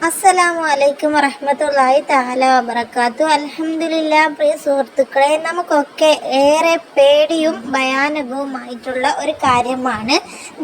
അസ്സലാമു അലൈക്കും വറഹ്മത്തുള്ളാഹി തആല വബറകാത്തു. അൽഹംദുലില്ലാ. പ്രിയ സുഹൃത്തുക്കളെ, നമുക്കൊക്കെ ഏറെ പേടിയും ഭയാനകവുമായിട്ടുള്ള ഒരു കാര്യമാണ്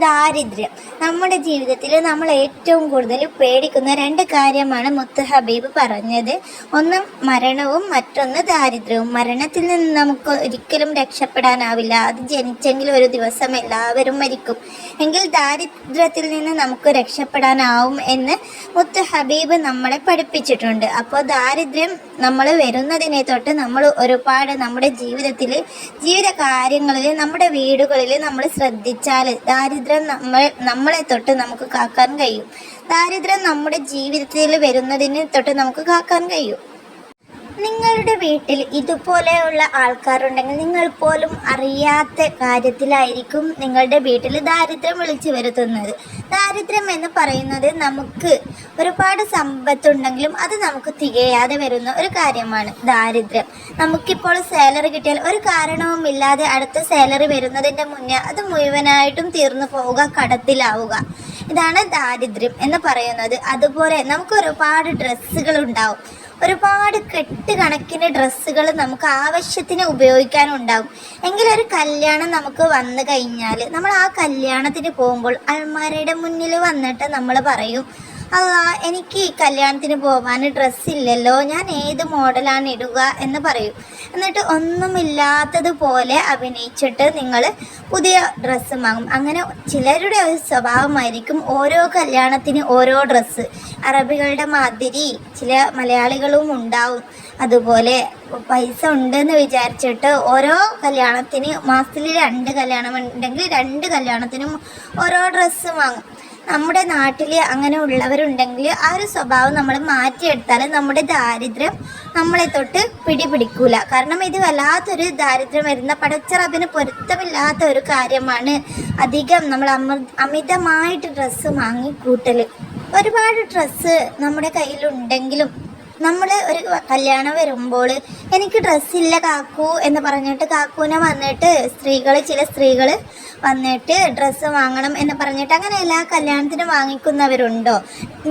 ദാരിദ്ര്യം. നമ്മുടെ ജീവിതത്തിൽ നമ്മൾ ഏറ്റവും കൂടുതൽ പേടിക്കുന്ന രണ്ട് കാര്യമാണ് മുത്ത് ഹബീബ് പറഞ്ഞത്. ഒന്ന് മരണവും മറ്റൊന്ന് ദാരിദ്ര്യവും. മരണത്തിൽ നിന്ന് നമുക്ക് ഒരിക്കലും രക്ഷപ്പെടാനാവില്ല. അത് ജനിച്ചെങ്കിൽ ഒരു ദിവസം എല്ലാവരും മരിക്കും. എങ്കിൽ ദാരിദ്ര്യത്തിൽ നിന്ന് നമുക്ക് രക്ഷപ്പെടാനാവും എന്ന് മുത്ത് ഹബീബ് നമ്മളെ പഠിപ്പിച്ചിട്ടുണ്ട്. അപ്പോൾ ദാരിദ്ര്യം നമ്മൾ വരുന്നതിനെ തൊട്ട് നമ്മൾ ഒരുപാട് നമ്മുടെ ജീവിത കാര്യങ്ങളിൽ നമ്മുടെ വീടുകളിൽ നമ്മൾ ശ്രദ്ധിച്ചാൽ ദാരിദ്ര്യം നമ്മളെ തൊട്ട് നമുക്ക് കാക്കാൻ കഴിയും. ദാരിദ്ര്യം നമ്മുടെ ജീവിതത്തിൽ വരുന്നതിനെ തൊട്ട് നമുക്ക് കാക്കാൻ കഴിയും. നിങ്ങളുടെ വീട്ടിൽ ഇതുപോലെയുള്ള ആൾക്കാരുണ്ടെങ്കിൽ നിങ്ങൾ പോലും അറിയാത്ത കാര്യത്തിലായിരിക്കും നിങ്ങളുടെ വീട്ടിൽ ദാരിദ്ര്യം വിളിച്ചു വരുത്തുന്നത്. ദാരിദ്ര്യം എന്ന് പറയുന്നത് നമുക്ക് ഒരുപാട് സമ്പത്തുണ്ടെങ്കിലും അത് നമുക്ക് തികയാതെ വരുന്ന ഒരു കാര്യമാണ് ദാരിദ്ര്യം. നമുക്കിപ്പോൾ സാലറി കിട്ടിയാൽ ഒരു കാരണവുമില്ലാതെ അടുത്ത സാലറി വരുന്നതിൻ്റെ മുന്നേ അത് മുഴുവനായിട്ടും തീർന്നു പോവുക, കടത്തിലാവുക. ഇതാണ് ദാരിദ്ര്യം എന്ന് പറയുന്നത്. അതുപോലെ നമുക്ക് ഒരുപാട് ഡ്രസ്സുകൾ ഉണ്ടാവും. ഒരുപാട് കണക്കിന് ഡ്രസ്സുകൾ നമുക്ക് ആവശ്യത്തിന് ഉപയോഗിക്കാനുണ്ടാവും. എങ്കിലൊരു കല്യാണം നമുക്ക് വന്നു കഴിഞ്ഞാൽ നമ്മൾ ആ കല്യാണത്തിന് പോകുമ്പോൾ അൾമാരയുടെ മുന്നിൽ വന്നിട്ട് നമ്മൾ പറയും, എനിക്ക് കല്യാണത്തിന് പോകാൻ ഡ്രസ്സില്ലല്ലോ, ഞാൻ ഏത് മോഡലാണ് ഇടുക എന്ന് പറയും. എന്നിട്ട് ഒന്നുമില്ലാത്തതുപോലെ അഭിനയിച്ചിട്ട് നിങ്ങൾ പുതിയ ഡ്രസ്സ് വാങ്ങും. അങ്ങനെ ചിലരുടെ ഒരു സ്വഭാവമായിരിക്കും ഓരോ കല്യാണത്തിന് ഓരോ ഡ്രസ്സ്. അറബികളുടെ മാതിരി ചില മലയാളികളും ഉണ്ടാവും. അതുപോലെ പൈസ ഉണ്ടെന്ന് വിചാരിച്ചിട്ട് ഓരോ കല്യാണത്തിന് മാസത്തിൽ 2 കല്യാണം ഉണ്ടെങ്കിൽ 2 കല്യാണത്തിനും ഓരോ ഡ്രസ്സ് വാങ്ങും. നമ്മുടെ നാട്ടിൽ അങ്ങനെ ഉള്ളവരുണ്ടെങ്കിൽ ആ ഒരു സ്വഭാവം നമ്മൾ മാറ്റിയെടുത്താൽ നമ്മുടെ ദാരിദ്ര്യം നമ്മളെ തൊട്ട് പിടികൂല. കാരണം ഇത് വല്ലാത്തൊരു ദാരിദ്ര്യം വരുന്ന പടച്ചറബിന് പൊരുത്തമില്ലാത്ത ഒരു കാര്യമാണ് അധികം നമ്മൾ അമിതമായിട്ട് ഡ്രസ്സ് വാങ്ങി കൂട്ടൽ. ഒരുപാട് ഡ്രസ്സ് നമ്മുടെ കയ്യിലുണ്ടെങ്കിലും നമ്മൾ ഒരു കല്യാണം വരുമ്പോൾ എനിക്ക് ഡ്രസ്സില്ല കാക്കൂ എന്ന് പറഞ്ഞിട്ട് കാക്കൂനെ വന്നിട്ട് ചില സ്ത്രീകൾ വന്നിട്ട് ഡ്രസ്സ് വാങ്ങണം എന്ന് പറഞ്ഞിട്ട് അങ്ങനെ എല്ലാ കല്യാണത്തിനും വാങ്ങിക്കുന്നവരുണ്ടോ?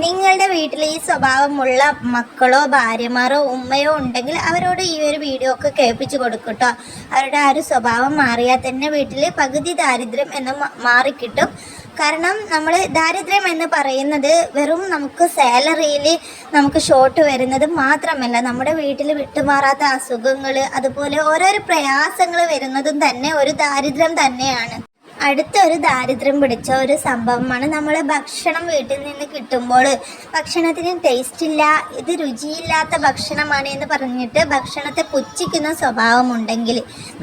നിങ്ങളുടെ വീട്ടിൽ ഈ സ്വഭാവമുള്ള മക്കളോ ഭാര്യമാരോ ഉമ്മയോ ഉണ്ടെങ്കിൽ അവരോട് ഈ ഒരു വീഡിയോ ഒക്കെ കേൾപ്പിച്ചു കൊടുക്കട്ടോ. അവരുടെ ആ ഒരു സ്വഭാവം മാറിയാൽ തന്നെ വീട്ടിൽ പകുതി ദാരിദ്ര്യം എന്ന് മാറിക്കിട്ടും. കാരണം നമ്മൾ ദാരിദ്ര്യം എന്ന് പറയുന്നത് വെറും നമുക്ക് സാലറിയിൽ നമുക്ക് ഷോർട്ട് വരുന്നത് മാത്രമല്ല, നമ്മുടെ വീട്ടിൽ വിട്ടുമാറാത്ത അസുഖങ്ങൾ അതുപോലെ ഓരോരോ പ്രയാസങ്ങൾ വരുന്നതും തന്നെ ഒരു ദാരിദ്ര്യം തന്നെയാണ്. അടുത്തൊരു ദാരിദ്ര്യം പിടിച്ച ഒരു സംഭവമാണ് നമ്മൾ ഭക്ഷണം വീട്ടിൽ നിന്ന് കിട്ടുമ്പോൾ ഭക്ഷണത്തിന് ടേസ്റ്റ് ഇല്ല, ഇത് രുചിയില്ലാത്ത ഭക്ഷണമാണ് എന്ന് പറഞ്ഞിട്ട് ഭക്ഷണത്തെ പുച്ഛിക്കുന്ന സ്വഭാവമുണ്ടെങ്കിൽ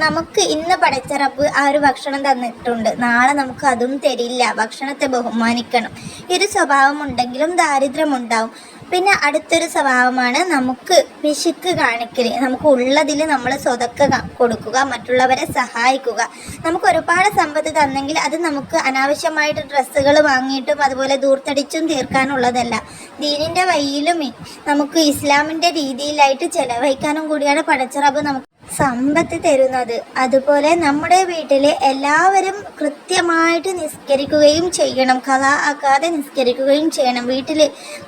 നമുക്ക് ഇന്ന് പടച്ച റബ്ബ് ആ ഒരു ഭക്ഷണം തന്നിട്ടുണ്ട്, നാളെ നമുക്ക് അതും തരില്ല. ഭക്ഷണത്തെ ബഹുമാനിക്കണം. ഈ ഒരു സ്വഭാവം ഉണ്ടെങ്കിലും ദാരിദ്ര്യം ഉണ്ടാവും. പിന്നെ അടുത്തൊരു സ്വഭാവമാണ് നമുക്ക് പിശുക്ക് കാണിക്കൽ. നമുക്ക് ഉള്ളതിൽ നമ്മൾ സ്വതക്ക കൊടുക്കുക, മറ്റുള്ളവരെ സഹായിക്കുക. നമുക്ക് ഒരുപാട് സമ്പത്ത് തന്നെങ്കിൽ അത് നമുക്ക് അനാവശ്യമായിട്ട് ഡ്രസ്സുകൾ വാങ്ങിയിട്ടും അതുപോലെ ദൂർത്തടിച്ചും തീർക്കാനുള്ളതല്ല. ദീനിൻ്റെ വഴിയിലും നമുക്ക് ഇസ്ലാമിൻ്റെ രീതിയിലായിട്ട് ചെലവഴിക്കാനും കൂടിയാണ് പടച്ച റബ്ബ് നമുക്ക് സമ്പത്ത് തരുന്നത്. അതുപോലെ നമ്മുടെ വീട്ടിൽ എല്ലാവരും കൃത്യമായിട്ട് നിസ്കരിക്കുകയും ചെയ്യണം. ഖളാ ആക്കാതെ നിസ്കരിക്കുകയും ചെയ്യണം. വീട്ടിൽ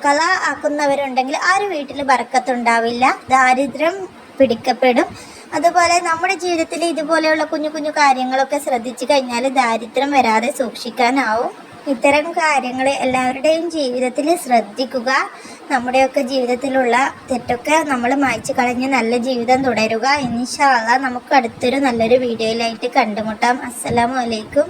ഖളാ ആക്കുന്നവരുണ്ടെങ്കിൽ ആ ഒരു വീട്ടിൽ ബർക്കത്തുണ്ടാവില്ല, ദാരിദ്ര്യം പിടിക്കപ്പെടും. അതുപോലെ നമ്മുടെ ജീവിതത്തിൽ ഇതുപോലെയുള്ള കുഞ്ഞു കുഞ്ഞു കാര്യങ്ങളൊക്കെ ശ്രദ്ധിച്ചു കഴിഞ്ഞാൽ ദാരിദ്ര്യം വരാതെ സൂക്ഷിക്കാനാവും. ഇത്തരം കാര്യങ്ങൾ എല്ലാവരുടെയും ജീവിതത്തിൽ ശ്രദ്ധിക്കുക. നമ്മുടെയൊക്കെ ജീവിതത്തിലുള്ള തെറ്റൊക്കെ നമ്മൾ മായ്ച്ചു കളഞ്ഞ് നല്ല ജീവിതം തുടരുക. ഇൻഷാ അല്ലാഹ് നമുക്ക് അടുത്തൊരു നല്ലൊരു വീഡിയോയിലായിട്ട് കണ്ടുമുട്ടാം. അസ്സലാമു അലൈക്കും.